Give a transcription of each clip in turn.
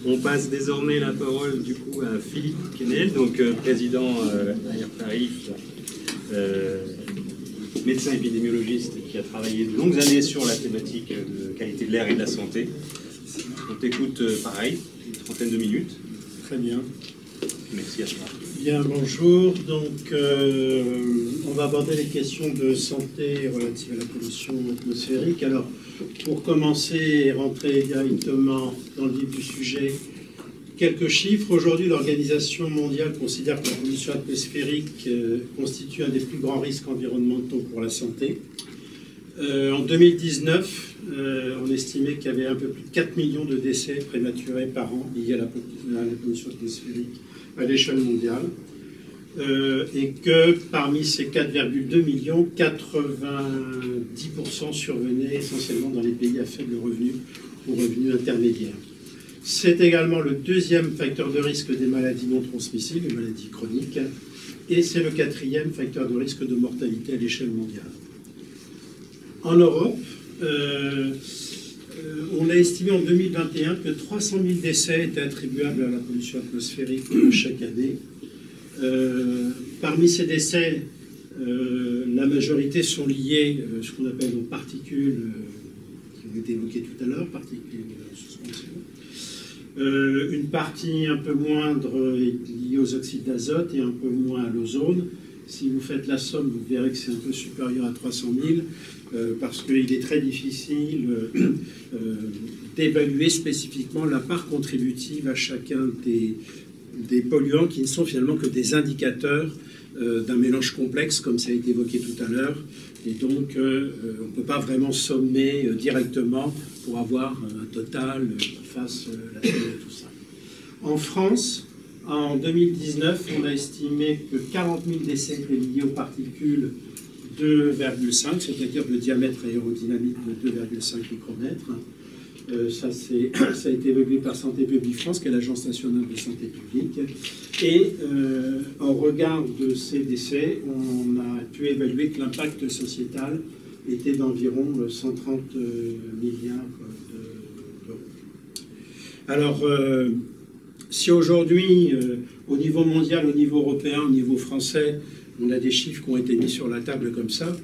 On passe désormais la parole du coup à Philippe Quesnel, donc président Air Paris, médecin épidémiologiste qui a travaillé de longues années sur la thématique de qualité de l'air et de la santé. On t'écoute pareil, une trentaine de minutes. Très bien. Merci à toi. Bien, bonjour. Donc, on va aborder les questions de santé relatives à la pollution atmosphérique. Alors, pour commencer et rentrer directement dans le vif du sujet, quelques chiffres. Aujourd'hui, l'Organisation mondiale considère que la pollution atmosphérique constitue un des plus grands risques environnementaux pour la santé. En 2019, on estimait qu'il y avait un peu plus de 4 millions de décès prématurés par an liés à la pollution atmosphérique à l'échelle mondiale. Et que parmi ces 4,2 millions, 90% survenaient essentiellement dans les pays à faible revenu ou revenus intermédiaires. C'est également le deuxième facteur de risque des maladies non transmissibles, les maladies chroniques, et c'est le quatrième facteur de risque de mortalité à l'échelle mondiale. En Europe, on a estimé en 2021 que 300 000 décès étaient attribuables à la pollution atmosphérique chaque année. Parmi ces décès, la majorité sont liés à ce qu'on appelle aux particules qui ont été évoquées tout à l'heure, particules suspensibles. Une partie un peu moindre est liée aux oxydes d'azote et un peu moins à l'ozone. Si vous faites la somme, vous verrez que c'est un peu supérieur à 300 000 parce qu'il est très difficile d'évaluer spécifiquement la part contributive à chacun des polluants qui ne sont finalement que des indicateurs d'un mélange complexe, comme ça a été évoqué tout à l'heure. Et donc, on ne peut pas vraiment sommer directement pour avoir un total face à la somme de tout ça. En France, en 2019, on a estimé que 40 000 décès étaient liés aux particules 2,5, c'est-à-dire le diamètre aérodynamique de 2,5 micromètres. Ça a été évalué par Santé publique France, qui est l'Agence nationale de santé publique. Et en regard de ces décès, on a pu évaluer que l'impact sociétal était d'environ 130 milliards d'euros. Alors, si aujourd'hui, au niveau mondial, au niveau européen, au niveau français, on a des chiffres qui ont été mis sur la table comme ça,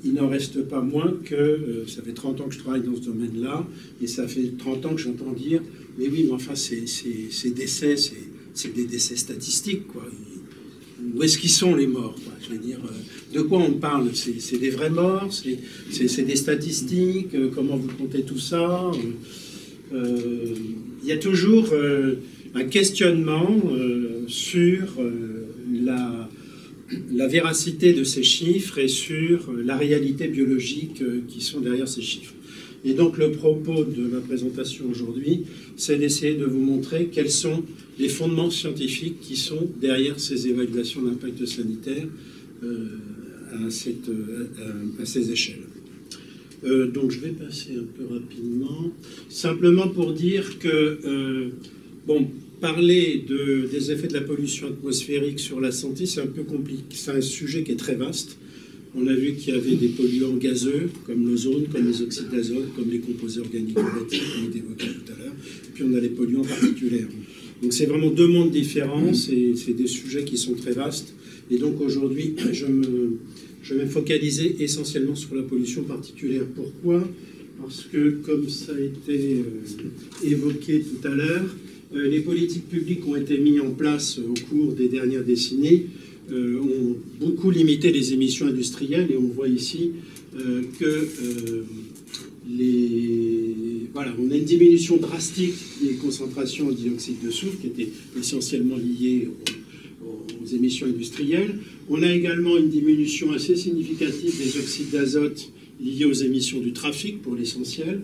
il n'en reste pas moins que, ça fait 30 ans que je travaille dans ce domaine-là, et ça fait 30 ans que j'entends dire, mais oui, mais enfin, ces décès, c'est des décès statistiques, quoi. Où est-ce qu'ils sont, les morts, quoi? Je veux dire, de quoi on parle? C'est des vrais morts? C'est des statistiques? Comment vous comptez tout ça? Il y a toujours un questionnement sur la véracité de ces chiffres et sur la réalité biologique qui sont derrière ces chiffres. Et donc le propos de ma présentation aujourd'hui, c'est d'essayer de vous montrer quels sont les fondements scientifiques qui sont derrière ces évaluations d'impact sanitaire à ces échelles. Donc je vais passer un peu rapidement, simplement pour dire que, parler des effets de la pollution atmosphérique sur la santé, c'est un peu compliqué. C'est un sujet qui est très vaste. On a vu qu'il y avait des polluants gazeux, comme l'ozone, comme les oxydes d'azote, comme les composés organiques volatils, comme on évoqué tout à l'heure. Puis on a les polluants particulaires. Donc c'est vraiment deux mondes différents. C'est des sujets qui sont très vastes. Et donc aujourd'hui, je vais me focaliser essentiellement sur la pollution particulière. Pourquoi? Parce que, comme ça a été évoqué tout à l'heure, les politiques publiques qui ont été mises en place au cours des dernières décennies ont beaucoup limité les émissions industrielles, et on voit ici que on a une diminution drastique des concentrations en dioxyde de soufre qui étaient essentiellement liées aux émissions industrielles. On a également une diminution assez significative des oxydes d'azote liés aux émissions du trafic pour l'essentiel.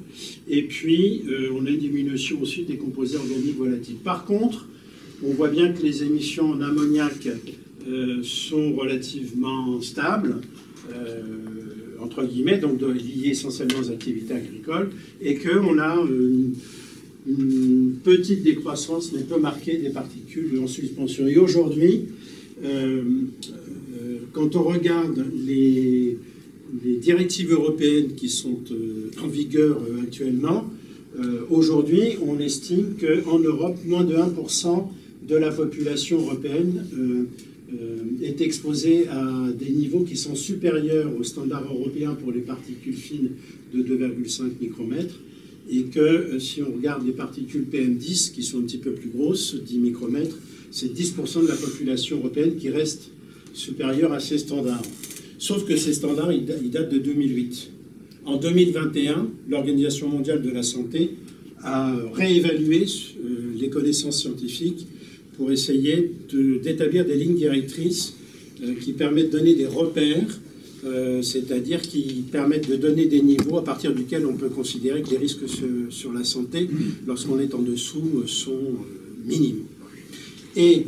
Et puis, on a une diminution aussi des composés organiques volatiles. Par contre, on voit bien que les émissions en ammoniac sont relativement stables, entre guillemets, donc liées essentiellement aux activités agricoles, et qu'on a une petite décroissance, mais peu marquée, des particules en suspension. Et aujourd'hui, quand on regarde les directives européennes qui sont en vigueur actuellement, Aujourd'hui, on estime qu'en Europe, moins de 1% de la population européenne est exposée à des niveaux qui sont supérieurs aux standards européens pour les particules fines de 2,5 micromètres, et que si on regarde les particules PM10, qui sont un petit peu plus grosses, 10 micromètres, c'est 10% de la population européenne qui reste supérieure à ces standards. Sauf que ces standards, ils datent de 2008. En 2021, l'Organisation mondiale de la santé a réévalué les connaissances scientifiques pour essayer d'établir des lignes directrices qui permettent de donner des repères, c'est-à-dire qui permettent de donner des niveaux à partir duquel on peut considérer que les risques sur la santé, lorsqu'on est en dessous, sont minimes. Et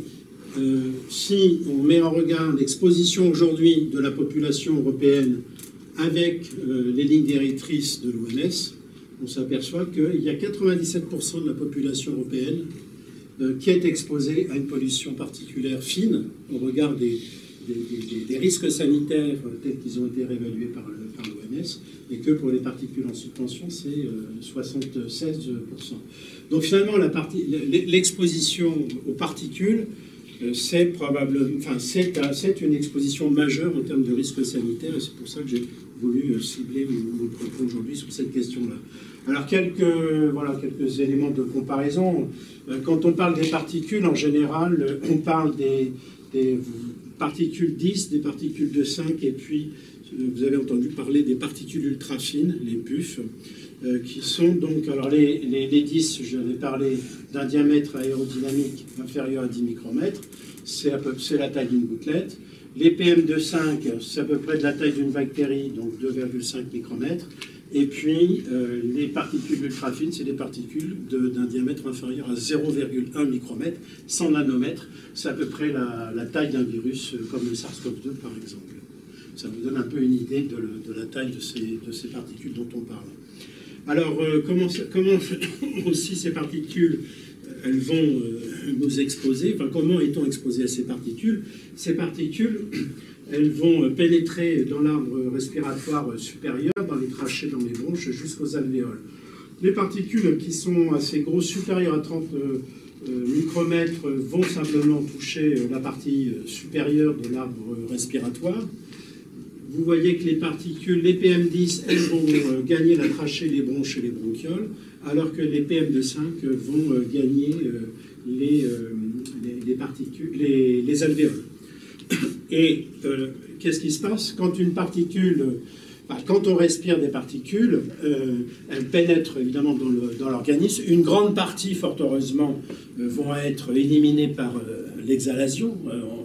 si on met en regard l'exposition aujourd'hui de la population européenne avec les lignes directrices de l'OMS, on s'aperçoit qu'il y a 97% de la population européenne qui est exposée à une pollution particulière fine au regard des risques sanitaires tels qu'ils ont été réévalués par l'OMS, et que pour les particules en suspension, c'est 76%. Donc finalement, l'exposition aux particules, c'est probablement, enfin, c'est une exposition majeure en termes de risques sanitaires, et c'est pour ça que j'ai voulu cibler mon propos aujourd'hui sur cette question-là. Alors quelques éléments de comparaison. Quand on parle des particules, en général, on parle des particules 10, des particules de 5, et puis vous avez entendu parler des particules ultra fines, les PUF, qui sont donc, alors les 10, j'avais parlé d'un diamètre aérodynamique inférieur à 10 micromètres, c'est la taille d'une gouttelette. Les PM2,5, c'est à peu près de la taille d'une bactérie, donc 2,5 micromètres. Et puis, les particules ultra fines, c'est des particules d'un diamètre inférieur à 0,1 micromètre, 100 nanomètres. C'est à peu près la taille d'un virus comme le SARS-CoV-2, par exemple. Ça vous donne un peu une idée de la taille de ces particules dont on parle. Alors, comment aussi ces particules, elles vont nous exposer, enfin, comment est-on exposé à ces particules? Ces particules, elles vont pénétrer dans l'arbre respiratoire supérieur, dans les trachées, dans les bronches, jusqu'aux alvéoles. Les particules qui sont assez grosses, supérieures à 30 micromètres, vont simplement toucher la partie supérieure de l'arbre respiratoire. Vous voyez que les particules, les PM10, elles vont gagner la trachée, les bronches et les bronchioles, alors que les PM2,5 vont gagner les alvéoles. Et qu'est-ce qui se passe quand une particule, quand on respire des particules, elles pénètrent évidemment dans l'organisme. Une grande partie, fort heureusement, vont être éliminées par l'exhalation.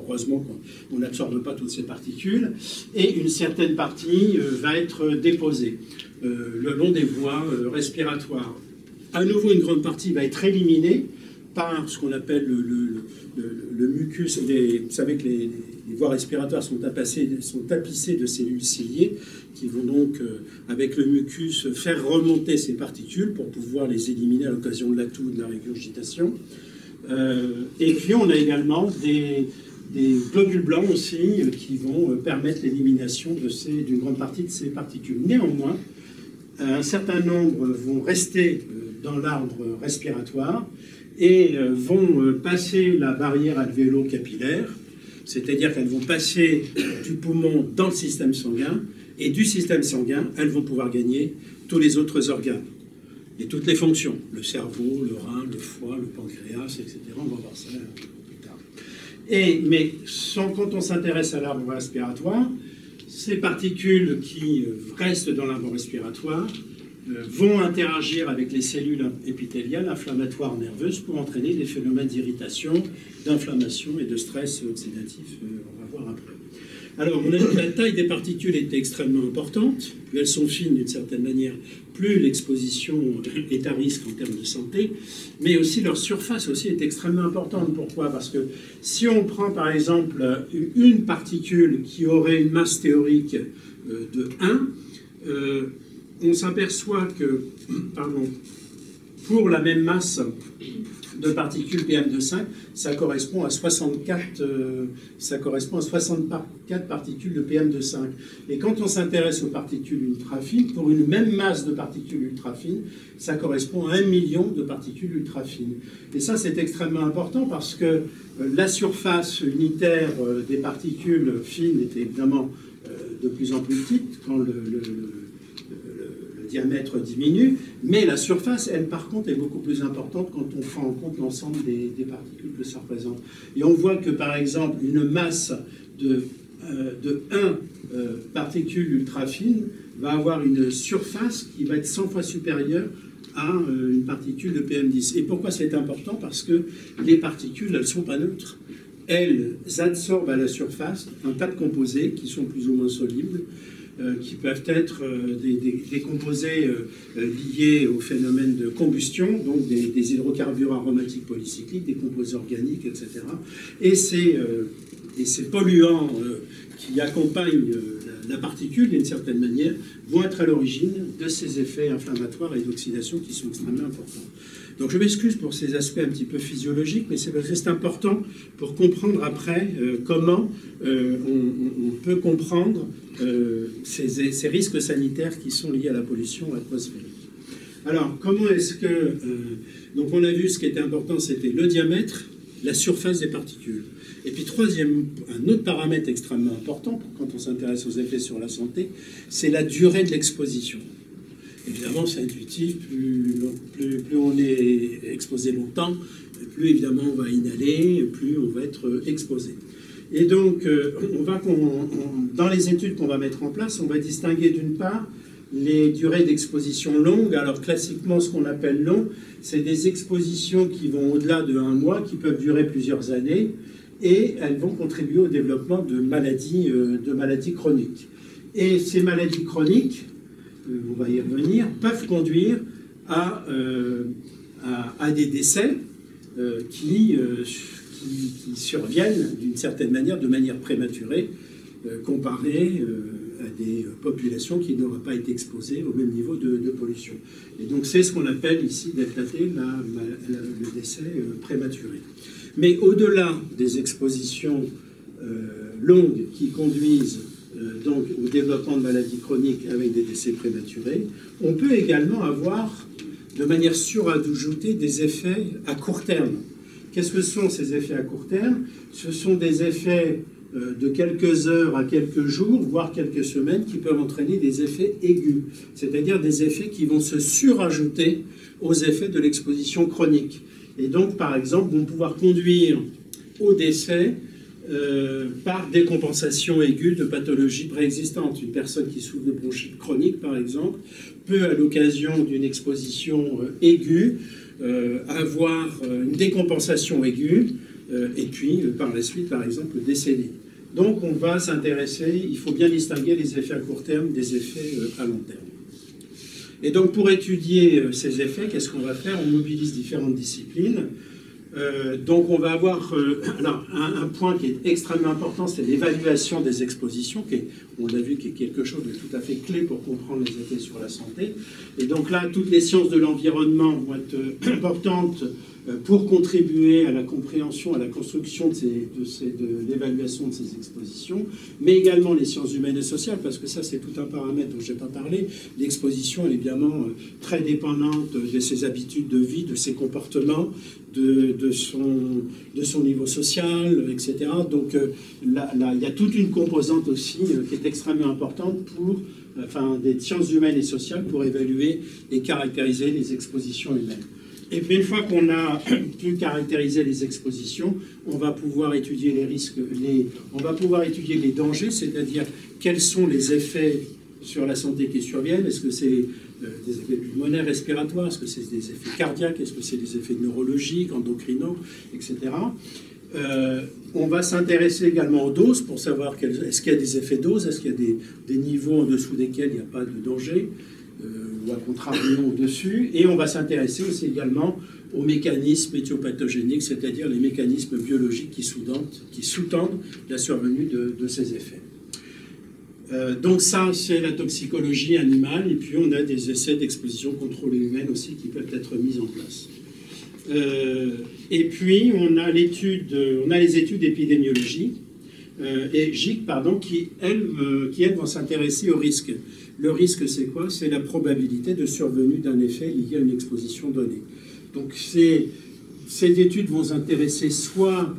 Heureusement qu'on n'absorbe pas toutes ces particules. Et une certaine partie va être déposée le long des voies respiratoires. À nouveau, une grande partie va être éliminée par ce qu'on appelle le mucus. Vous savez que les voies respiratoires sont tapissées de cellules ciliées qui vont donc, avec le mucus, faire remonter ces particules pour pouvoir les éliminer à l'occasion de la toux ou de la régurgitation. Et puis on a également des globules blancs aussi qui vont permettre l'élimination d'une grande partie de ces particules. Néanmoins, un certain nombre vont rester dans l'arbre respiratoire et vont passer la barrière alvéolo-capillaire, c'est-à-dire qu'elles vont passer du poumon dans le système sanguin, et du système sanguin, elles vont pouvoir gagner tous les autres organes et toutes les fonctions, le cerveau, le rein, le foie, le pancréas, etc. On va voir ça plus tard. Mais quand on s'intéresse à l'arbre respiratoire, ces particules qui restent dans l'arbre respiratoire vont interagir avec les cellules épithéliales inflammatoires nerveuses pour entraîner des phénomènes d'irritation, d'inflammation et de stress oxydatif. On va voir après. Alors, on a dit que la taille des particules est extrêmement importante. Plus elles sont fines d'une certaine manière, plus l'exposition est à risque en termes de santé. Mais aussi, leur surface aussi est extrêmement importante. Pourquoi? Parce que si on prend par exemple une particule qui aurait une masse théorique de 1, on s'aperçoit que, pour la même masse, de particules PM2,5, ça correspond à 64 particules de PM2,5. Et quand on s'intéresse aux particules ultra fines, pour une même masse de particules ultra fines, ça correspond à 1 million de particules ultra fines. Et ça, c'est extrêmement important parce que la surface unitaire des particules fines était évidemment de plus en plus petite quand le diamètre diminue, mais la surface, elle, par contre, est beaucoup plus importante quand on prend en compte l'ensemble des particules que ça représente. Et on voit que, par exemple, une masse de 1 particule ultra fine va avoir une surface qui va être 100 fois supérieure à une particule de PM10. Et pourquoi c'est important? Parce que les particules, elles ne sont pas neutres. Elles absorbent à la surface un tas de composés qui sont plus ou moins solubles, qui peuvent être des composés liés au phénomène de combustion, donc des hydrocarbures aromatiques polycycliques, des composés organiques, etc. Et ces polluants qui accompagnent la particule, d'une certaine manière, vont être à l'origine de ces effets inflammatoires et d'oxydation qui sont extrêmement importants. Donc je m'excuse pour ces aspects un petit peu physiologiques, mais c'est parce que c'est important pour comprendre après comment on peut comprendre ces risques sanitaires qui sont liés à la pollution atmosphérique. Alors, comment est-ce que... donc on a vu ce qui était important, c'était le diamètre, la surface des particules. Et puis un autre paramètre extrêmement important quand on s'intéresse aux effets sur la santé, c'est la durée de l'exposition. Évidemment, c'est intuitif, plus on est exposé longtemps, plus évidemment on va inhaler, plus on va être exposé. Et donc, dans les études qu'on va mettre en place, on va distinguer d'une part les durées d'exposition longues. Alors classiquement, ce qu'on appelle long, c'est des expositions qui vont au-delà de 1 mois, qui peuvent durer plusieurs années, et elles vont contribuer au développement de maladies chroniques. Et ces maladies chroniques, on va y revenir, peuvent conduire à des décès qui surviennent d'une certaine manière, de manière prématurée, comparée à des populations qui n'auraient pas été exposées au même niveau de pollution. Et donc c'est ce qu'on appelle ici, delta T, le décès prématuré. Mais au-delà des expositions longues qui conduisent donc au développement de maladies chroniques avec des décès prématurés, on peut également avoir, de manière surajoutée, des effets à court terme. Qu'est-ce que sont ces effets à court terme? Ce sont des effets de quelques heures à quelques jours, voire quelques semaines, qui peuvent entraîner des effets aigus, c'est-à-dire des effets qui vont se surajouter aux effets de l'exposition chronique. Et donc, par exemple, vont pouvoir conduire au décès par décompensation aiguë de pathologies préexistantes. Une personne qui souffre de bronchite chronique, par exemple, peut, à l'occasion d'une exposition aiguë, avoir une décompensation aiguë, et puis, par la suite, par exemple, décéder. Donc, on va s'intéresser, il faut bien distinguer les effets à court terme des effets à long terme. Et donc, pour étudier ces effets, qu'est-ce qu'on va faire? On mobilise différentes disciplines. Donc, on va avoir alors, un point qui est extrêmement important, c'est l'évaluation des expositions, on l'a vu, qui est quelque chose de tout à fait clé pour comprendre les effets sur la santé. Et donc là, toutes les sciences de l'environnement vont être importantes pour contribuer à la compréhension, à la construction de l'évaluation de ces expositions, mais également les sciences humaines et sociales, parce que ça, c'est tout un paramètre dont je n'ai pas parlé. L'exposition est évidemment très dépendante de ses habitudes de vie, de ses comportements, de son niveau social, etc. Donc là, il y a toute une composante aussi qui est extrêmement importante pour, des sciences humaines et sociales pour évaluer et caractériser les expositions humaines. Et puis une fois qu'on a pu caractériser les expositions, on va pouvoir étudier les risques, on va pouvoir étudier les dangers, c'est-à-dire quels sont les effets sur la santé qui surviennent. Est-ce que c'est des effets pulmonaires, respiratoires? Est-ce que c'est des effets cardiaques? Est-ce que c'est des effets neurologiques, endocrinaux, etc. On va s'intéresser également aux doses pour savoir est-ce qu'il y a des effets doses, est-ce qu'il y a des niveaux en dessous desquels il n'y a pas de danger, ou à contrario au-dessus. Et on va s'intéresser aussi également aux mécanismes éthiopathogéniques, c'est-à-dire les mécanismes biologiques qui sous-tendent la survenue de ces effets. Donc ça, c'est la toxicologie animale, et puis on a des essais d'exposition contrôlée humaine aussi qui peuvent être mis en place. Et puis, on a les études épidémiologiques, qui, elles, vont s'intéresser au risque. Le risque, c'est quoi? C'est la probabilité de survenue d'un effet lié à une exposition donnée. Donc, ces études vont s'intéresser soit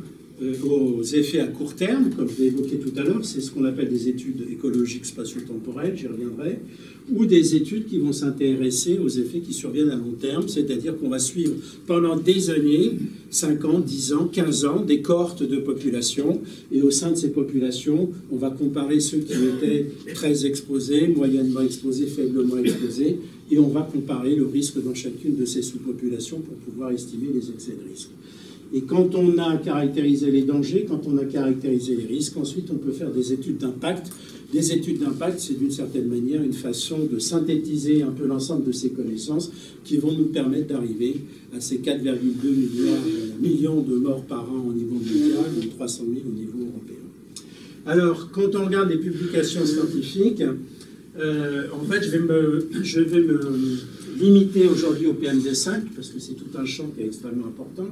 aux effets à court terme, comme je l'ai évoqué tout à l'heure, c'est ce qu'on appelle des études écologiques spatio-temporelles, j'y reviendrai, ou des études qui vont s'intéresser aux effets qui surviennent à long terme, c'est-à-dire qu'on va suivre pendant des années, 5 ans, 10 ans, 15 ans, des cohortes de population, et au sein de ces populations, on va comparer ceux qui étaient très exposés, moyennement exposés, faiblement exposés, et on va comparer le risque dans chacune de ces sous-populations pour pouvoir estimer les excès de risque. Et quand on a caractérisé les dangers, quand on a caractérisé les risques, ensuite on peut faire des études d'impact. Des études d'impact, c'est d'une certaine manière une façon de synthétiser un peu l'ensemble de ces connaissances qui vont nous permettre d'arriver à ces 4,2 millions de morts par an au niveau mondial et 300 000 au niveau européen. Alors, quand on regarde les publications scientifiques, en fait, je vais me limiter aujourd'hui au PMD5, parce que c'est tout un champ qui est extrêmement important.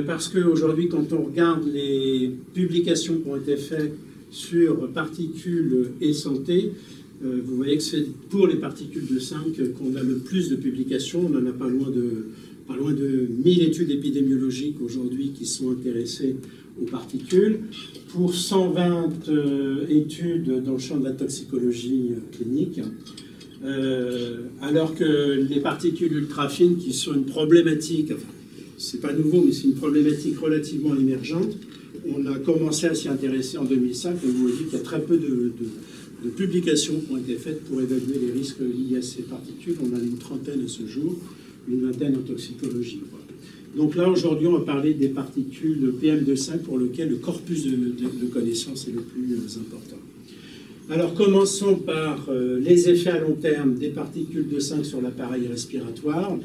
Parce qu'aujourd'hui, quand on regarde les publications qui ont été faites sur particules et santé, vous voyez que c'est pour les particules de 5 qu'on a le plus de publications. On en a pas loin de 1000 études épidémiologiques aujourd'hui qui sont intéressées aux particules, pour 120 études dans le champ de la toxicologie clinique, alors que les particules ultra fines, qui sont une problématique, enfin, c'est pas nouveau, mais c'est une problématique relativement émergente. On a commencé à s'y intéresser en 2005, et vous voyez qu'il y a très peu de publications qui ont été faites pour évaluer les risques liés à ces particules. On en a une trentaine à ce jour, une vingtaine en toxicologie. Donc là, aujourd'hui, on va parler des particules PM2,5 pour lesquelles le corpus de connaissances est le plus important. Alors, commençons par les effets à long terme des particules de 5 sur l'appareil respiratoire.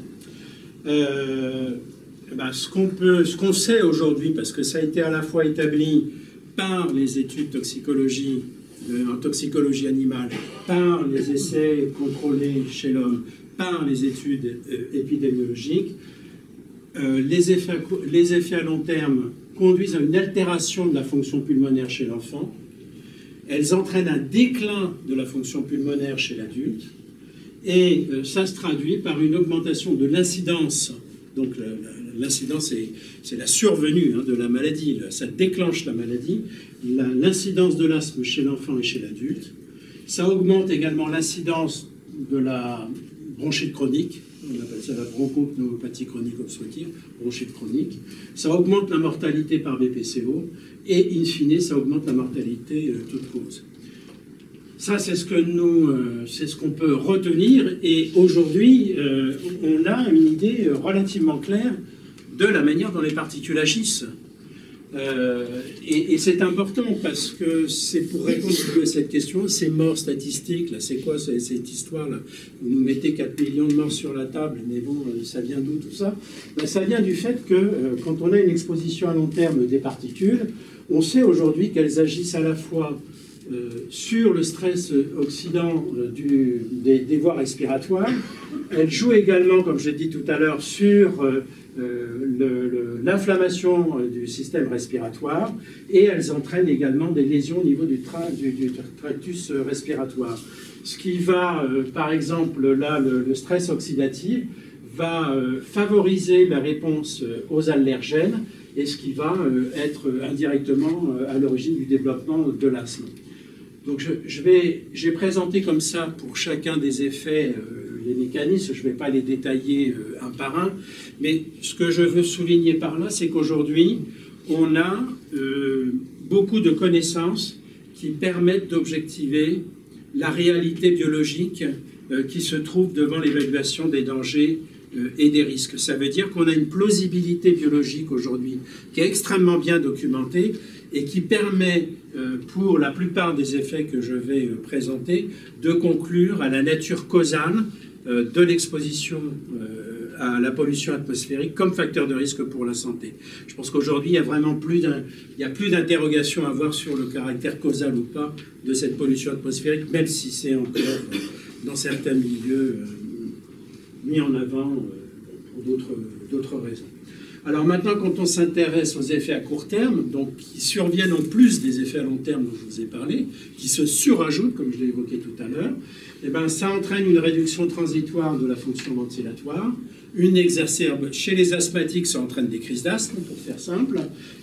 Ce qu'on sait aujourd'hui, parce que ça a été à la fois établi par les études en toxicologie animale, par les essais contrôlés chez l'homme, par les études épidémiologiques, les effets à long terme conduisent à une altération de la fonction pulmonaire chez l'enfant. Elles entraînent un déclin de la fonction pulmonaire chez l'adulte. Et ça se traduit par une augmentation de l'incidence. Donc l'incidence, c'est la survenue de la maladie. Ça déclenche la maladie. L'incidence de l'asthme chez l'enfant et chez l'adulte. Ça augmente également l'incidence de la bronchite chronique. On appelle ça la bronchopneumopathie chronique obstructive, bronchite chronique. Ça augmente la mortalité par BPCO. Et in fine, ça augmente la mortalité toute cause. Ça, c'est ce qu'on peut retenir. Et aujourd'hui, on a une idée relativement claire de la manière dont les particules agissent. Et c'est important parce que c'est pour répondre à cette question, ces morts statistiques, là, c'est quoi cette histoire-là? Vous nous mettez 4 millions de morts sur la table, mais bon, ça vient d'où tout ça? Ben, ça vient du fait que quand on a une exposition à long terme des particules, on sait aujourd'hui qu'elles agissent à la fois sur le stress oxydant des voies respiratoires. Elles jouent également, comme j'ai dit tout à l'heure, sur l'inflammation du système respiratoire, et elles entraînent également des lésions au niveau du tractus respiratoire. Ce qui va, par exemple, là, le stress oxydatif va favoriser la réponse aux allergènes, et ce qui va être indirectement à l'origine du développement de l'asthme. Donc j'ai présenté comme ça pour chacun des effets les mécanismes, je ne vais pas les détailler un par un, mais ce que je veux souligner par là, c'est qu'aujourd'hui, on a beaucoup de connaissances qui permettent d'objectiver la réalité biologique qui se trouve devant l'évaluation des dangers et des risques. Ça veut dire qu'on a une plausibilité biologique aujourd'hui qui est extrêmement bien documentée et qui permet, pour la plupart des effets que je vais présenter, de conclure à la nature causale de l'exposition à la pollution atmosphérique comme facteur de risque pour la santé. Je pense qu'aujourd'hui, il y a vraiment plus d'interrogations à avoir sur le caractère causal ou pas de cette pollution atmosphérique, même si c'est encore, dans certains milieux, mis en avant pour d'autres raisons. Alors maintenant, quand on s'intéresse aux effets à court terme, donc qui surviennent en plus des effets à long terme dont je vous ai parlé, qui se surajoutent, comme je l'ai évoqué tout à l'heure, eh ben, ça entraîne une réduction transitoire de la fonction ventilatoire, une exacerbe. Chez les asthmatiques, ça entraîne des crises d'asthme, pour faire simple,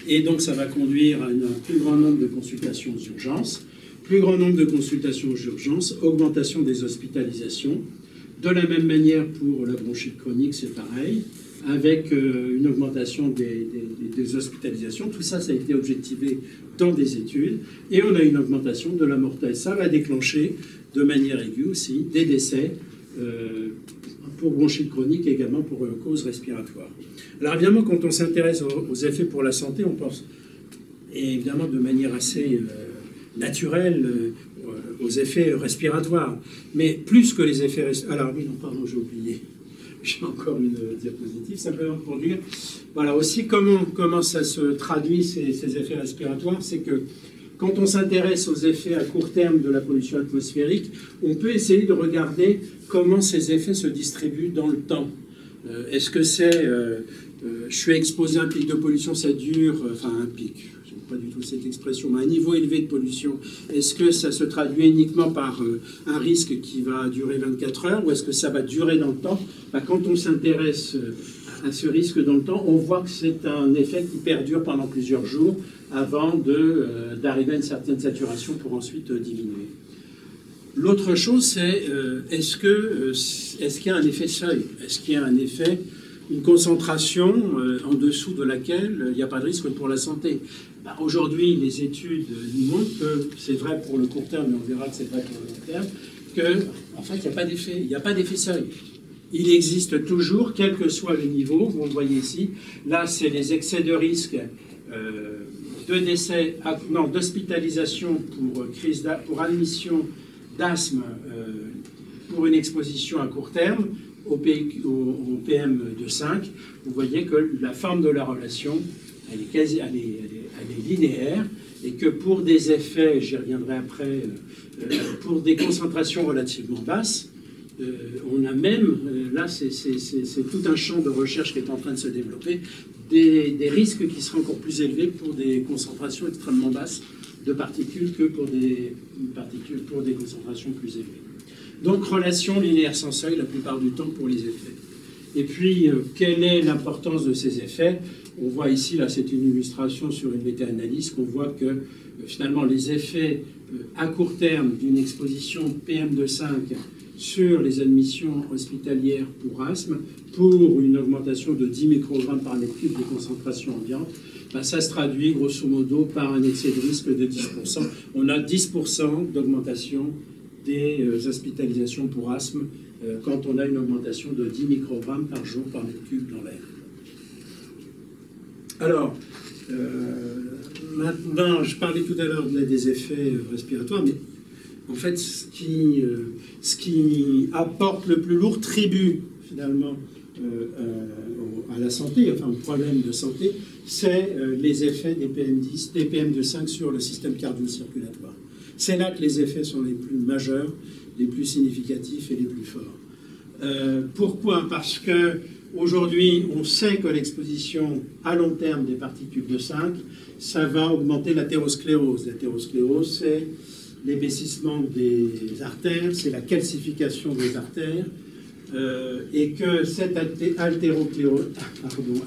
et donc ça va conduire à un plus grand nombre de consultations aux urgences. Plus grand nombre de consultations aux urgences, augmentation des hospitalisations. De la même manière pour la bronchite chronique, c'est pareil, avec une augmentation des hospitalisations. Tout ça, ça a été objectivé dans des études. Et on a une augmentation de la mortalité. Ça va déclencher de manière aiguë aussi des décès pour bronchite chronique et également pour cause respiratoire. Alors évidemment, quand on s'intéresse aux effets pour la santé, on pense évidemment de manière assez naturelle aux effets respiratoires. Mais plus que les effets respiratoires... Alors oui, non, pardon, j'ai oublié. J'ai encore une diapositive, simplement pour dire, voilà, aussi comment ça se traduit, ces effets respiratoires, c'est que quand on s'intéresse aux effets à court terme de la pollution atmosphérique, on peut essayer de regarder comment ces effets se distribuent dans le temps. Est-ce que c'est... je suis exposé à un pic de pollution, ça dure... enfin, un pic, j'aime pas du tout cette expression, mais un niveau élevé de pollution. Est-ce que ça se traduit uniquement par un risque qui va durer 24 heures, ou est-ce que ça va durer dans le temps? Quand on s'intéresse à ce risque dans le temps, on voit que c'est un effet qui perdure pendant plusieurs jours avant d'arriver à une certaine saturation pour ensuite diminuer. L'autre chose, c'est est-ce qu'il y a un effet seuil? Est-ce qu'il y a un effet, une concentration en dessous de laquelle il n'y a pas de risque pour la santé? Aujourd'hui, les études nous montrent que c'est vrai pour le court terme, mais on verra que c'est vrai pour le long terme, qu'en fait, il n'y a pas d'effet. Il n'y a pas d'effet seuil. Il existe toujours, quel que soit le niveau. Vous le voyez ici. Là, c'est les excès de risque de décès, d'hospitalisation pour admission d'asthme pour une exposition à court terme au PM de 5. Vous voyez que la forme de la relation, elle est linéaire, et que pour des effets, j'y reviendrai après, pour des concentrations relativement basses, on a même, là c'est tout un champ de recherche qui est en train de se développer, des risques qui seraient encore plus élevés pour des concentrations extrêmement basses de particules que pour des concentrations plus élevées. Donc relation linéaire sans seuil la plupart du temps pour les effets. Et puis, quelle est l'importance de ces effets? On voit ici, là c'est une illustration sur une méta-analyse, qu'on voit que finalement les effets à court terme d'une exposition PM2,5 sur les admissions hospitalières pour asthme, pour une augmentation de 10 microgrammes par mètre cube de concentration ambiante, ça se traduit grosso modo par un excès de risque de 10%. On a 10% d'augmentation des hospitalisations pour asthme quand on a une augmentation de 10 microgrammes par jour par mètre cube dans l'air. Alors, maintenant, je parlais tout à l'heure des effets respiratoires, mais en fait, ce qui apporte le plus lourd tribut, finalement, à la santé, enfin, au problème de santé, c'est les effets des PM10, des PM2,5 sur le système cardio-circulatoire. C'est là que les effets sont les plus majeurs, les plus significatifs et les plus forts. Pourquoi? Parce que aujourd'hui, on sait que l'exposition à long terme des particules de 5, ça va augmenter l'athérosclérose. L'athérosclérose, c'est l'épaississement des artères, c'est la calcification des artères, et que cette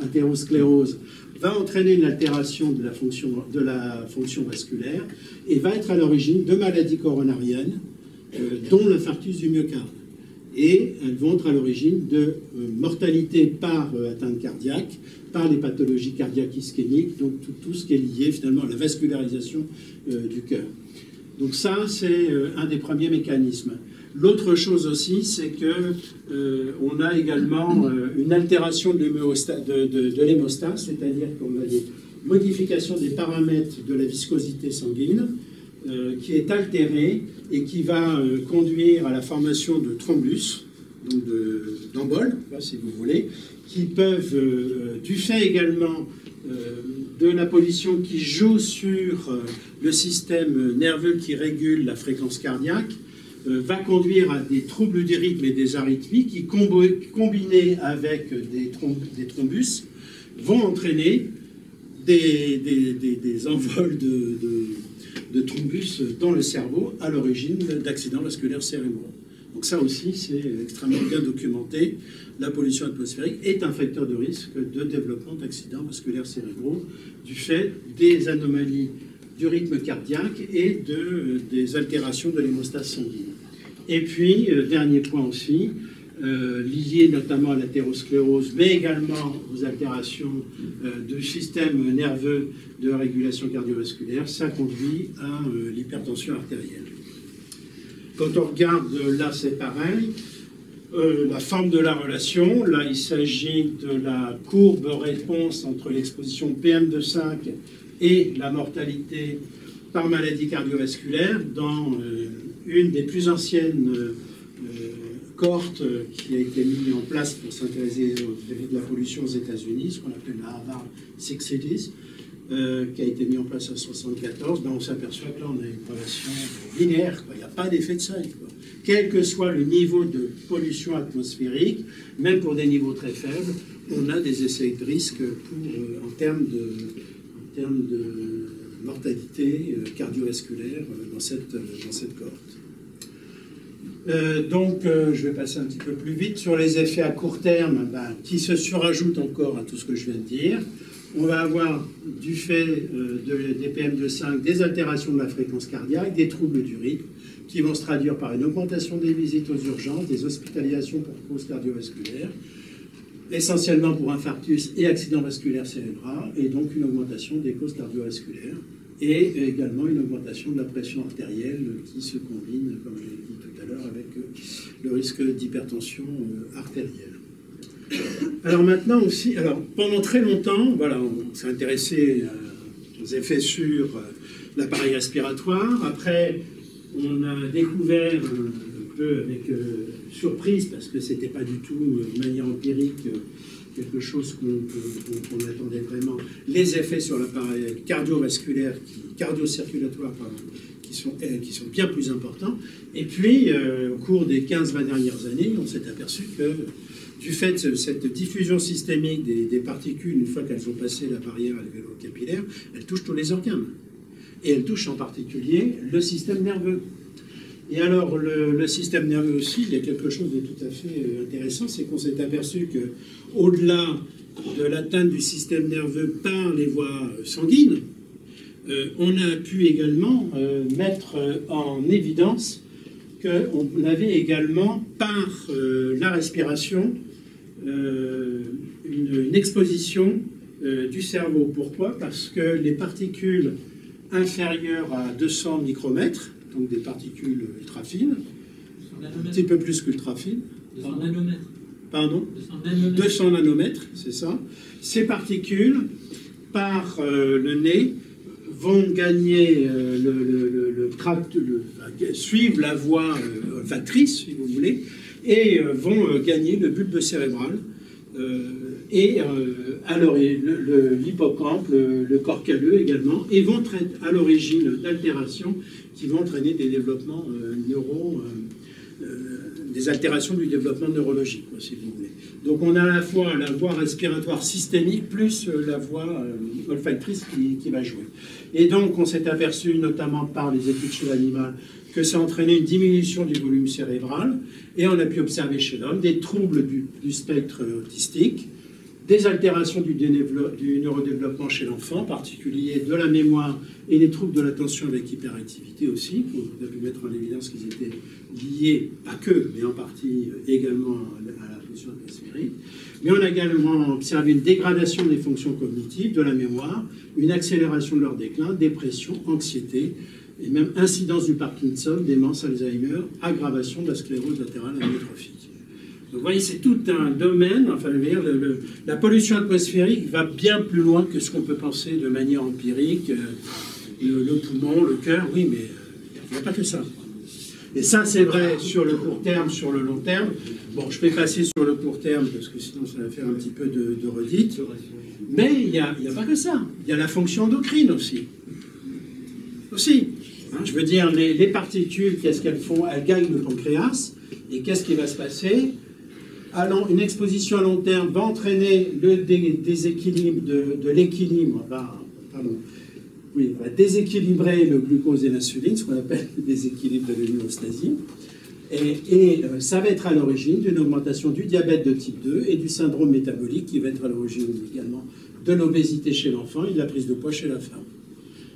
athérosclérose va entraîner une altération de la fonction vasculaire et va être à l'origine de maladies coronariennes, dont l'infarctus du myocarde. Et elles vont être à l'origine de mortalité par atteinte cardiaque, par les pathologies cardiaques ischémiques, donc tout ce qui est lié finalement à la vascularisation du cœur. Donc ça, c'est un des premiers mécanismes. L'autre chose aussi, c'est qu'on a également une altération de l'hémostase, c'est-à-dire qu'on a des modifications des paramètres de la viscosité sanguine qui est altérée et qui va conduire à la formation de thrombus, donc d'emboles, si vous voulez, qui peuvent, du fait également de la pollution qui joue sur le système nerveux qui régule la fréquence cardiaque, va conduire à des troubles du rythme et des arythmies qui, combinés avec des thrombus, vont entraîner des envols de thrombus dans le cerveau à l'origine d'accidents vasculaires cérébraux. Donc ça aussi, c'est extrêmement bien documenté. La pollution atmosphérique est un facteur de risque de développement d'accidents vasculaires cérébraux du fait des anomalies du rythme cardiaque et des altérations de l'hémostase sanguine. Et puis, dernier point aussi, lié notamment à l'athérosclérose, mais également aux altérations du système nerveux de régulation cardiovasculaire, ça conduit à l'hypertension artérielle. Quand on regarde, là c'est pareil, la forme de la relation, là il s'agit de la courbe réponse entre l'exposition PM2,5 et la mortalité par maladie cardiovasculaire dans une des plus anciennes cohortes qui a été mise en place pour s'intéresser à la pollution aux États-Unis, ce qu'on appelle la Harvard Six Cities, qui a été mis en place en 1974, on s'aperçoit que là, on a une relation linéaire. Il n'y a pas d'effet de seuil. Quel que soit le niveau de pollution atmosphérique, même pour des niveaux très faibles, on a des essais de risque en termes de mortalité cardiovasculaire dans cette cohorte. Je vais passer un petit peu plus vite. Sur les effets à court terme, qui se surajoutent encore à tout ce que je viens de dire. On va avoir, du fait des PM2,5, des altérations de la fréquence cardiaque, des troubles du rythme, qui vont se traduire par une augmentation des visites aux urgences, des hospitalisations pour causes cardiovasculaires, essentiellement pour infarctus et accident vasculaire cérébral, et donc une augmentation des causes cardiovasculaires, et également une augmentation de la pression artérielle qui se combine, comme je l'ai dit tout à l'heure, avec le risque d'hypertension artérielle. Alors maintenant aussi, pendant très longtemps, on s'est intéressé aux effets sur l'appareil respiratoire. Après, on a découvert un peu avec surprise, parce que c'était pas du tout de manière empirique quelque chose qu'on attendait vraiment, les effets sur l'appareil cardiovasculaire, cardio-circulatoire, qui sont bien plus importants. Et puis, au cours des 15-20 dernières années, on s'est aperçu que du fait de cette diffusion systémique des particules, une fois qu'elles ont passé la barrière alvéolo-capillaire, elles touchent tous les organes. Et elles touchent en particulier le système nerveux. Et alors, le système nerveux aussi, il y a quelque chose de tout à fait intéressant, c'est qu'on s'est aperçu qu'au-delà de l'atteinte du système nerveux par les voies sanguines, on a pu également mettre en évidence qu'on avait également, par la respiration, une exposition du cerveau. Pourquoi? Parce que les particules inférieures à 200 micromètres, donc des particules ultra fines, un petit peu plus qu'ultra fines. 200 nanomètres. Pardon? 200 nanomètres. 200 nanomètres, c'est ça. Ces particules, par le nez, vont gagner suivent la voie olfactrice, si vous voulez, et vont gagner le bulbe cérébral, alors l'hippocampe, le corps calleux également, et vont être à l'origine d'altérations qui vont entraîner des développements des altérations du développement neurologique, si vous voulez. Donc on a à la fois la voie respiratoire systémique plus la voie olfactrice qui va jouer. Et donc on s'est aperçu, notamment par les études chez l'animal, que ça entraînait une diminution du volume cérébral, et on a pu observer chez l'homme des troubles du spectre autistique, des altérations du neurodéveloppement chez l'enfant, en particulier de la mémoire et des troubles de l'attention avec hyperactivité aussi. On a pu mettre en évidence qu'ils étaient liés, pas que, mais en partie également à la pollution atmosphérique. Mais on a également observé une dégradation des fonctions cognitives, de la mémoire, une accélération de leur déclin, dépression, anxiété, et même incidence du Parkinson, démence, Alzheimer, aggravation de la sclérose latérale amyotrophique. Donc vous voyez, c'est tout un domaine, enfin, la pollution atmosphérique va bien plus loin que ce qu'on peut penser de manière empirique, le poumon, le cœur, oui, mais il n'y a pas que ça. Et ça, c'est vrai sur le court terme, sur le long terme. Bon, je vais passer sur le court terme, parce que sinon ça va faire un petit peu de redite. Mais il n'y a pas que ça. Il y a la fonction endocrine aussi. Je veux dire, les particules, qu'est-ce qu'elles font? Elles gagnent le pancréas. Et qu'est-ce qui va se passer? une exposition à long terme va entraîner le déséquilibre de l'équilibre, va déséquilibrer le glucose et l'insuline, ce qu'on appelle le déséquilibre de l'homéostasie. Et ça va être à l'origine d'une augmentation du diabète de type 2 et du syndrome métabolique qui va être à l'origine également de l'obésité chez l'enfant et de la prise de poids chez la femme.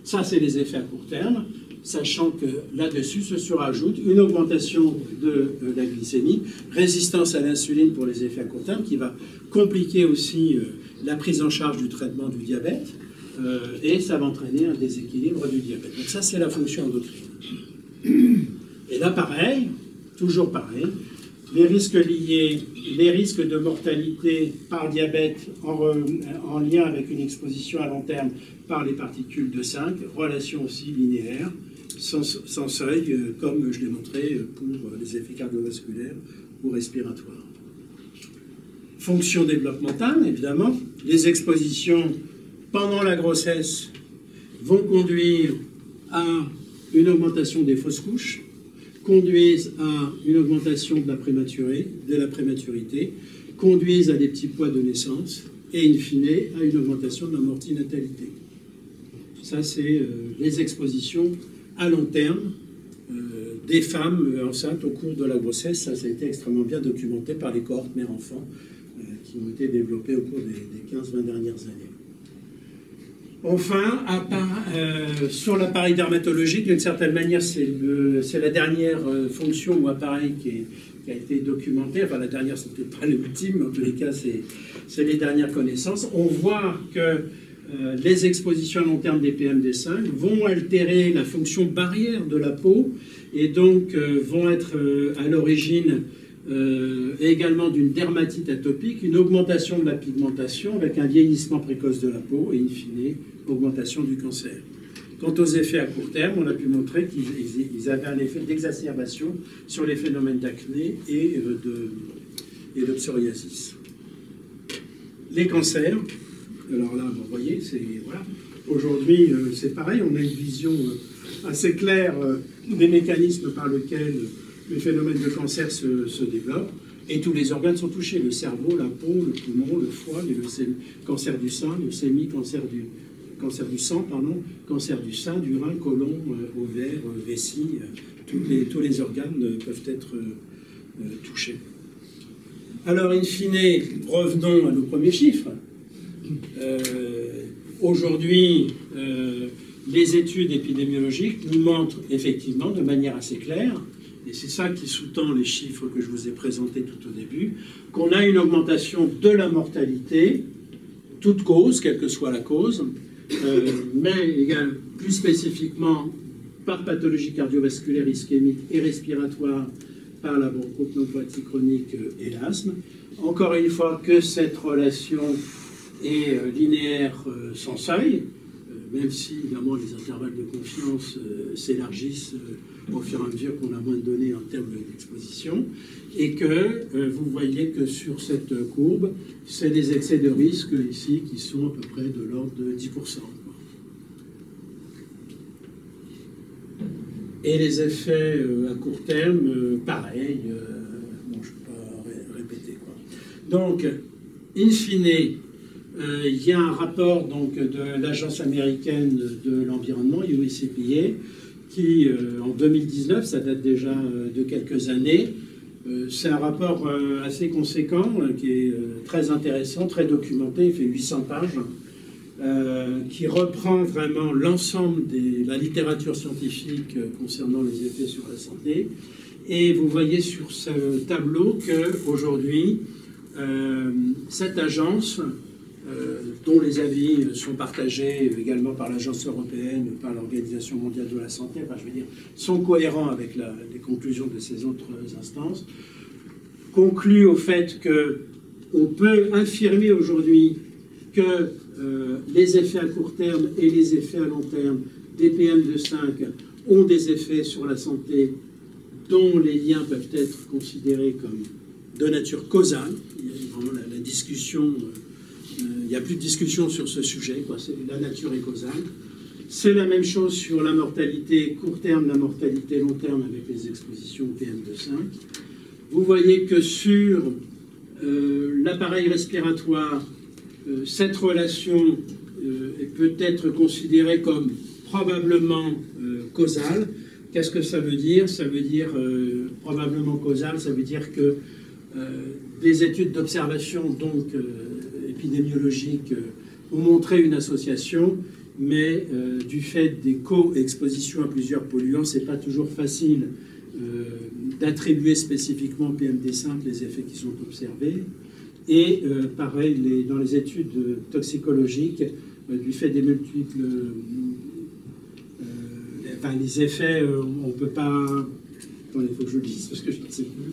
Ça, c'est les effets à court terme, sachant que là-dessus se surajoute une augmentation de la glycémie, résistance à l'insuline pour les effets à court terme, qui va compliquer aussi la prise en charge du traitement du diabète, et ça va entraîner un déséquilibre du diabète. Donc ça, c'est la fonction endocrine. Et là, pareil, toujours pareil, les risques de mortalité par diabète en lien avec une exposition à long terme par les particules de 5, relation aussi linéaire, sans seuil, comme je l'ai montré pour les effets cardiovasculaires ou respiratoires. Fonction développementale, évidemment, les expositions pendant la grossesse vont conduire à une augmentation des fausses couches, conduisent à une augmentation de la prématurité, conduisent à des petits poids de naissance et, in fine, à une augmentation de la mortinatalité. Ça, c'est les expositions à long terme des femmes enceintes au cours de la grossesse. Ça a été extrêmement bien documenté par les cohortes mère-enfant qui ont été développées au cours des 15-20 dernières années. Enfin, sur l'appareil dermatologique, d'une certaine manière, c'est la dernière fonction ou appareil qui a été documentée. Enfin, la dernière, c'est peut-être pas l'ultime, mais en tous les cas, c'est les dernières connaissances. On voit que les expositions à long terme des PM-D5 vont altérer la fonction barrière de la peau et donc vont être à l'origine également d'une dermatite atopique, une augmentation de la pigmentation avec un vieillissement précoce de la peau et, in fine, augmentation du cancer. Quant aux effets à court terme, on a pu montrer qu'ils avaient un effet d'exacerbation sur les phénomènes d'acné et de psoriasis. Les cancers, alors là, vous voyez, voilà. Aujourd'hui, c'est pareil, on a une vision assez claire des mécanismes par lesquels les phénomènes de cancer se développent, et tous les organes sont touchés, le cerveau, la peau, le poumon, le foie, le cancer du sein, leucémie, cancer du sang, cancer du sein, du rein, côlon, ovaire, vessie, tous les organes peuvent être touchés. Alors, in fine, revenons à nos premiers chiffres. Aujourd'hui, les études épidémiologiques nous montrent effectivement de manière assez claire, et c'est ça qui sous-tend les chiffres que je vous ai présentés tout au début, qu'on a une augmentation de la mortalité, toute cause, quelle que soit la cause, mais plus spécifiquement par pathologie cardiovasculaire, ischémique et respiratoire, par la bronchopneumopathie chronique et l'asthme. Encore une fois, que cette relation est linéaire sans seuil, même si, évidemment, les intervalles de confiance s'élargissent au fur et à mesure qu'on a moins de données en termes d'exposition, et que vous voyez que sur cette courbe, c'est les excès de risque ici qui sont à peu près de l'ordre de 10%. Et les effets à court terme, pareil, bon, je ne vais pas répéter, quoi. Donc, in fine, il y a un rapport donc, de l'Agence américaine de l'environnement, USEPA, qui, en 2019, ça date déjà de quelques années, c'est un rapport assez conséquent, qui est très intéressant, très documenté, il fait 800 pages, qui reprend vraiment l'ensemble de la littérature scientifique concernant les effets sur la santé. Et vous voyez sur ce tableau qu'aujourd'hui, cette agence, dont les avis sont partagés également par l'Agence européenne, par l'Organisation mondiale de la santé, enfin, je veux dire, sont cohérents avec les conclusions de ces autres instances, conclut au fait qu'on peut affirmer aujourd'hui que les effets à court terme et les effets à long terme des PM2,5 ont des effets sur la santé dont les liens peuvent être considérés comme de nature causale. Il y a vraiment la discussion... il n'y a plus de discussion sur ce sujet, quoi. La nature est causale. C'est la même chose sur la mortalité court terme, la mortalité long terme avec les expositions PM2,5. Vous voyez que sur l'appareil respiratoire, cette relation peut être considérée comme probablement causale. Qu'est-ce que ça veut dire? Ça veut dire probablement causale, ça veut dire que des études d'observation donc épidémiologiques ont montré une association, mais du fait des co-expositions à plusieurs polluants, c'est pas toujours facile d'attribuer spécifiquement au PMD5 les effets qui sont observés. Et pareil, dans les études toxicologiques, du fait des multiples... les effets, on ne peut pas... Attendez, il faut que je le dise parce que je ne sais plus.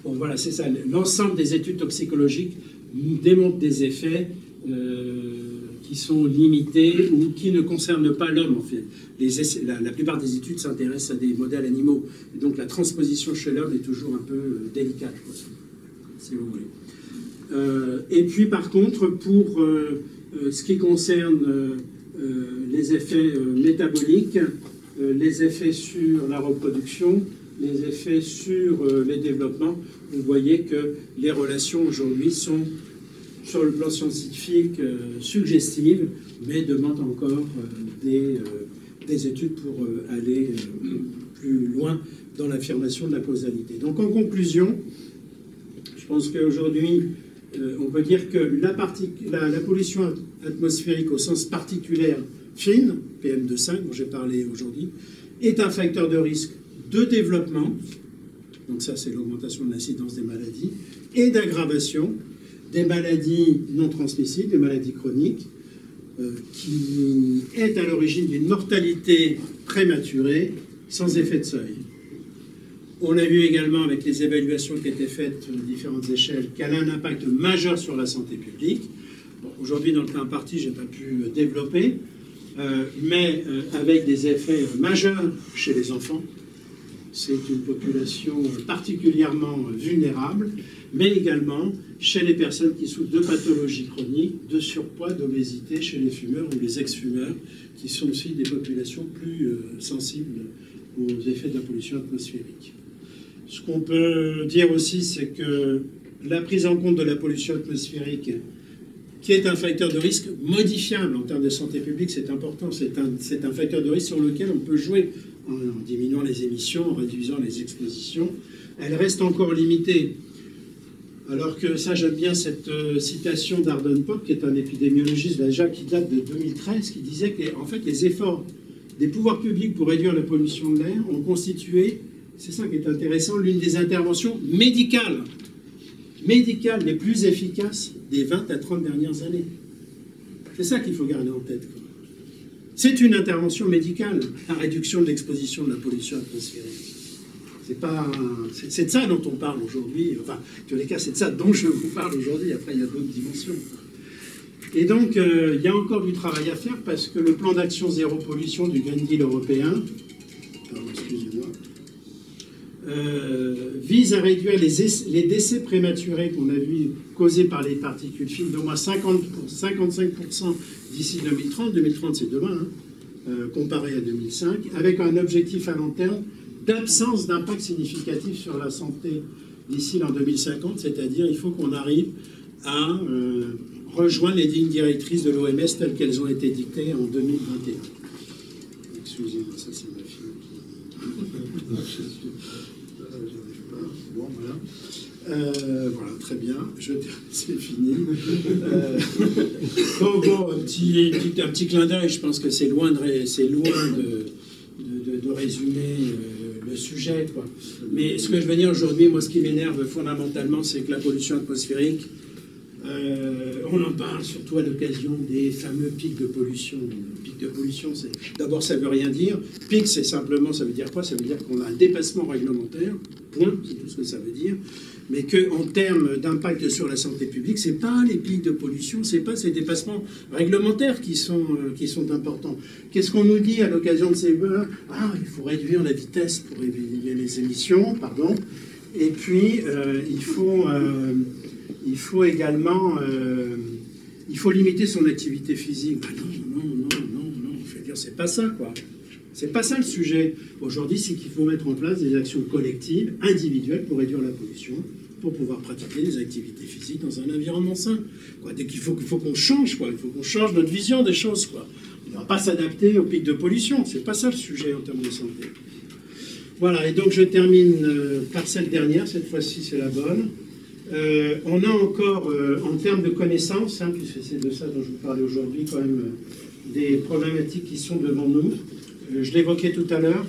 Bon, voilà, c'est ça. L'ensemble des études toxicologiques démontrent des effets qui sont limités ou qui ne concernent pas l'homme, en fait. La plupart des études s'intéressent à des modèles animaux. Et donc la transposition chez l'homme est toujours un peu délicate, quoi, si vous voulez. Et puis, par contre, pour ce qui concerne les effets métaboliques, les effets sur la reproduction, les effets sur les développements, vous voyez que les relations aujourd'hui sont, sur le plan scientifique, suggestives, mais demandent encore des études pour aller plus loin dans l'affirmation de la causalité. Donc en conclusion, je pense qu'aujourd'hui, on peut dire que la pollution atmosphérique au sens particulier fine, PM2,5, dont j'ai parlé aujourd'hui, est un facteur de risque de développement, donc ça c'est l'augmentation de l'incidence des maladies, et d'aggravation des maladies non transmissibles, des maladies chroniques, qui est à l'origine d'une mortalité prématurée sans effet de seuil. On a vu également avec les évaluations qui étaient faites à différentes échelles qu'elle a un impact majeur sur la santé publique. Bon, aujourd'hui, dans le cas imparti, je n'ai pas pu développer, mais avec des effets majeurs chez les enfants. C'est une population particulièrement vulnérable, mais également chez les personnes qui souffrent de pathologies chroniques, de surpoids, d'obésité, chez les fumeurs ou les ex-fumeurs, qui sont aussi des populations plus sensibles aux effets de la pollution atmosphérique. Ce qu'on peut dire aussi, c'est que la prise en compte de la pollution atmosphérique, qui est un facteur de risque modifiable en termes de santé publique, c'est important. C'est un facteur de risque sur lequel on peut jouer en diminuant les émissions, en réduisant les expositions. Elle reste encore limitée. Alors que ça, j'aime bien cette citation d'Arden Pope, qui est un épidémiologiste déjà qui date de 2013, qui disait que en fait, les efforts des pouvoirs publics pour réduire la pollution de l'air ont constitué, c'est ça qui est intéressant, l'une des interventions médicales les plus efficaces des 20 à 30 dernières années. C'est ça qu'il faut garder en tête, quoi. C'est une intervention médicale, la réduction de l'exposition de la pollution atmosphérique. C'est de ça dont on parle aujourd'hui. Enfin, en tous les cas, c'est de ça dont je vous parle aujourd'hui. Après, il y a d'autres dimensions. Et donc, il y a encore du travail à faire parce que le plan d'action zéro pollution du Green Deal européen, vise à réduire les décès prématurés qu'on a vu causés par les particules fines d'au moins 55% d'ici 2030. 2030, c'est demain, hein, comparé à 2005, avec un objectif à long terme d'absence d'impact significatif sur la santé d'ici l'an 2050, c'est-à-dire il faut qu'on arrive à rejoindre les lignes directrices de l'OMS telles qu'elles ont été dictées en 2021. Excusez-moi, ça c'est ma fille qui... Bon, voilà, très bien, c'est fini. Bon, un petit clin d'œil, je pense que c'est loin de résumer le sujet, quoi. Mais ce que je veux dire aujourd'hui, moi, ce qui m'énerve fondamentalement, c'est que la pollution atmosphérique, on en parle surtout à l'occasion des fameux pics de pollution. Pic de pollution, d'abord, ça ne veut rien dire. Pic, c'est simplement, ça veut dire quoi? Ça veut dire qu'on a un dépassement réglementaire, point, c'est tout ce que ça veut dire. Mais qu'en termes d'impact sur la santé publique, ce n'est pas les pics de pollution, ce n'est pas ces dépassements réglementaires qui sont importants. Qu'est-ce qu'on nous dit à l'occasion de ces... Ah, il faut réduire la vitesse pour réduire les émissions, pardon. Et puis, il faut également... il faut limiter son activité physique. Ben non, je veux dire, c'est pas ça, quoi. C'est pas ça le sujet. Aujourd'hui, c'est qu'il faut mettre en place des actions collectives, individuelles, pour réduire la pollution, pour pouvoir pratiquer des activités physiques dans un environnement sain. Quoi. Dès qu'il faut qu'on change, quoi. Il faut qu'on change notre vision des choses, quoi. On ne va pas s'adapter aux pics de pollution. C'est pas ça le sujet en termes de santé. Voilà, et donc je termine par cette dernière, cette fois-ci c'est la bonne. On a encore, en termes de connaissances, hein, puisque c'est de ça dont je vous parlais aujourd'hui, quand même, des problématiques qui sont devant nous. Je l'évoquais tout à l'heure,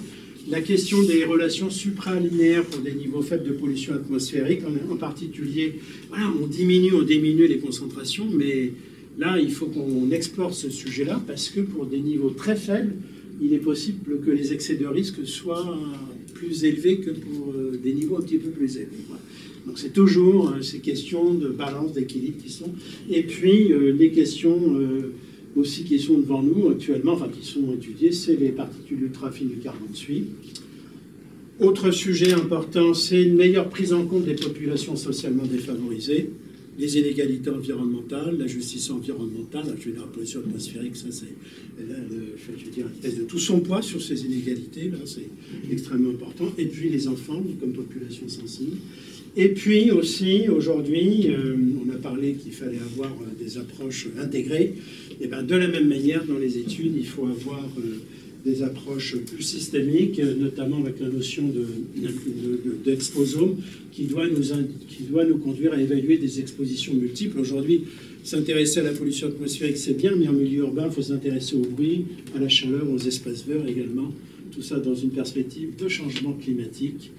la question des relations supralinéaires pour des niveaux faibles de pollution atmosphérique, en particulier, voilà, on diminue les concentrations, mais là, il faut qu'on explore ce sujet-là, parce que pour des niveaux très faibles, il est possible que les excès de risque soient plus élevés que pour des niveaux un petit peu plus élevés. Voilà. Donc c'est toujours ces questions de balance, d'équilibre qui sont... Et puis, les questions... aussi qui sont devant nous actuellement, enfin qui sont étudiées, c'est les particules ultra-fines du carbone suie. Autre sujet important, c'est une meilleure prise en compte des populations socialement défavorisées, les inégalités environnementales, la justice environnementale, je veux dire, la pollution atmosphérique, ça c'est, je veux dire, elle pèse de tout son poids sur ces inégalités, là c'est extrêmement important, et puis les enfants comme population sensible. Et puis aussi, aujourd'hui, on a parlé qu'il fallait avoir des approches intégrées. Et bien, de la même manière, dans les études, il faut avoir des approches plus systémiques, notamment avec la notion d'exposome, qui doit nous conduire à évaluer des expositions multiples. Aujourd'hui, s'intéresser à la pollution atmosphérique, c'est bien, mais en milieu urbain, il faut s'intéresser au bruit, à la chaleur, aux espaces verts également. Tout ça dans une perspective de changement climatique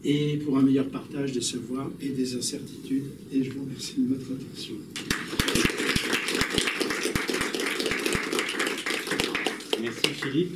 et pour un meilleur partage des savoirs et des incertitudes. Et je vous remercie de votre attention. Merci Philippe.